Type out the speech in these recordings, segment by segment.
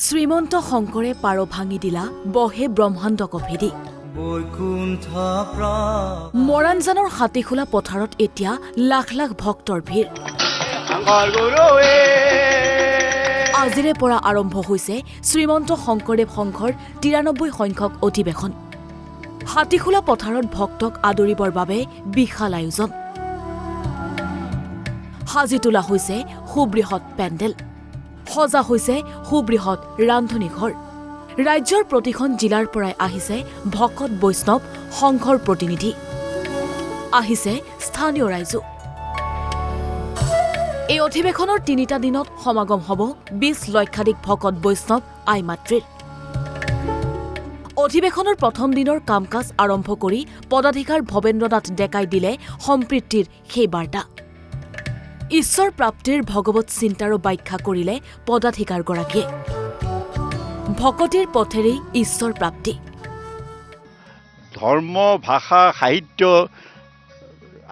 শ্ৰীমন্ত শংকৰে পাৰ ভাঙি দিলা বহে ব্ৰহ্মাণ্ডক ভেদি। মৰাণজানৰ হাতীখোলা পথাৰত এতিয়া লাখ লাখ ভক্তৰ ভিৰ। আজিৰে পৰা আৰম্ভ হৈছে শ্ৰীমন্ত শংকৰদেৱ সংঘৰ ৯৩ সংখ্যক অধিৱেশন। হাতীখোলা পথাৰত ভক্তক আদৰিবৰ বাবে বিশাল আয়োজন। সাজি তোলা হৈছে সুবৃহৎ পেণ্ডেল, সজা হৈছে সুবৃহৎ ৰান্ধনী ঘৰ। ৰাজ্যৰ প্ৰতিখন জিলাৰ পৰাই আহিছে ভকত বৈষ্ণৱ সংঘৰ প্ৰতিনিধি, আহিছে স্থানীয় ৰাইজো। এই অধিৱেশনৰ ৩টা দিনত সমাগম হ'ব ২০ লক্ষাধিক ভকত বৈষ্ণৱ আই মাতৃৰ। অধিৱেশনৰ প্ৰথম দিনৰ কাম কাজ আৰম্ভ কৰি পদাধিকাৰ ভৱেন্দ্ৰনাথ ডেকাই দিলে সম্প্ৰীতিৰ সেই বাৰ্তা। ঈশ্বৰ প্ৰাপ্তিৰ ভগৱত চিন্তাৰো ব্যাখ্যা কৰিলে পদাধিকাৰগৰাকীয়ে। ভকতিৰ পথেৰেই ঈশ্বৰ প্ৰাপ্তি। ধৰ্ম, ভাষা, সাহিত্য,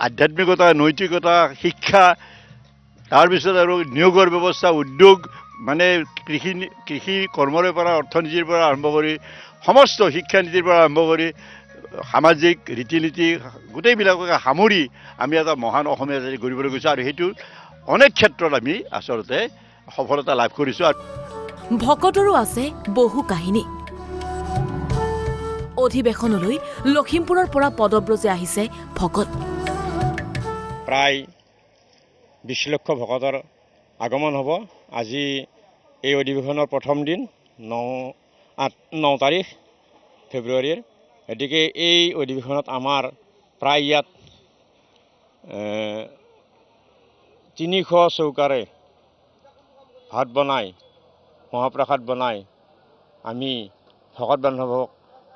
আধ্যাত্মিকতা, নৈতিকতা, শিক্ষা, তাৰপিছত আৰু নিয়োগৰ ব্যৱস্থা, উদ্যোগ, মানে কৃষি কৰ্মৰে পৰা অৰ্থনীতিৰ পৰা আৰম্ভ কৰি সমস্ত শিক্ষানীতিৰ পৰা আৰম্ভ কৰি সামাজিক ৰীতি নীতি গোটেইবিলাককে সামৰি আমি এটা মহান অসমীয়া জাতি গঢ়িবলৈ গৈছোঁ, আৰু সেইটো অনেক ক্ষেত্ৰত আমি আচলতে সফলতা লাভ কৰিছোঁ। ভকতৰো আছে বহু কাহিনী। অধিৱেশনলৈ লখিমপুৰৰ পৰা পদব্ৰজে আহিছে ভকত। প্ৰায় ২০ লক্ষ ভকতৰ আগমন হ'ব। আজি এই অধিৱেশনৰ প্ৰথম দিন ৯ তাৰিখ ফেব্ৰুৱাৰীৰ। গতিকে এই অধিৱেশনত আমাৰ প্ৰায় ইয়াত ৩০০ চৌকাৰে ভাত বনাই, মহাপ্ৰসাদ বনাই আমি ভকত বান্ধৱক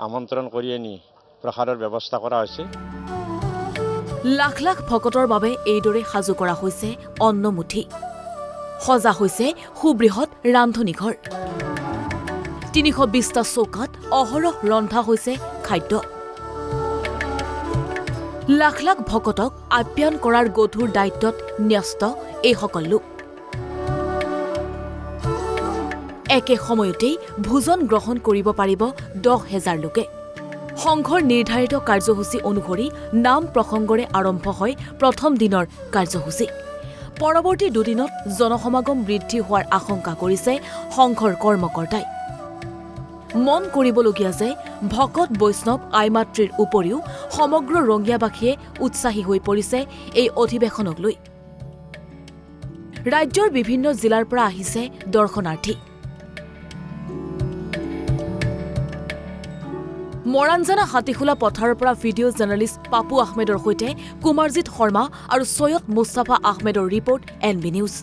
আমন্ত্ৰণ কৰি আনি প্ৰসাদৰ ব্যৱস্থা কৰা হৈছে। লাখ লাখ ভকতৰ বাবে এইদৰে সাজু কৰা হৈছে অন্নমুঠি, সজা হৈছে সুবৃহৎ ৰান্ধনী ঘৰ। ৩২০টা চৌকাত অহৰহ ৰন্ধা হৈছে খাদ্য। লাখ লাখ ভকতক আপ্যায়ন কৰাৰ গধুৰ দায়িত্বত ন্যস্ত এইসকল লোক। একে সময়তেই ভোজন গ্ৰহণ কৰিব পাৰিব ১০,০০০ লোকে। সংঘৰ নিৰ্ধাৰিত কাৰ্যসূচী অনুসৰি নাম প্ৰসংগৰে আৰম্ভ হয় প্ৰথম দিনৰ কাৰ্যসূচী। পৰৱৰ্তী দুদিনত জনসমাগম বৃদ্ধি হোৱাৰ আশংকা কৰিছে সংঘৰ কৰ্মকৰ্তাই। মন কৰিবলগীয়া যে ভকত বৈষ্ণৱ আই মাতৃৰ উপৰিও সমগ্ৰ ৰঙিয়াবাসীয়ে উৎসাহী হৈ পৰিছে এই অধিৱেশনক লৈ। ৰাজ্যৰ বিভিন্ন জিলাৰ পৰা আহিছে দৰ্শনাৰ্থী। মৰাণজানা হাতীখোলা পথাৰৰ পৰা ভিডিঅ' জাৰ্নেলিষ্ট পাপু আহমেদৰ সৈতে কুমাৰজিৎ শৰ্মা আৰু সৈয়দ মুস্তাফা আহমেদৰ ৰিপৰ্ট NB নিউজ।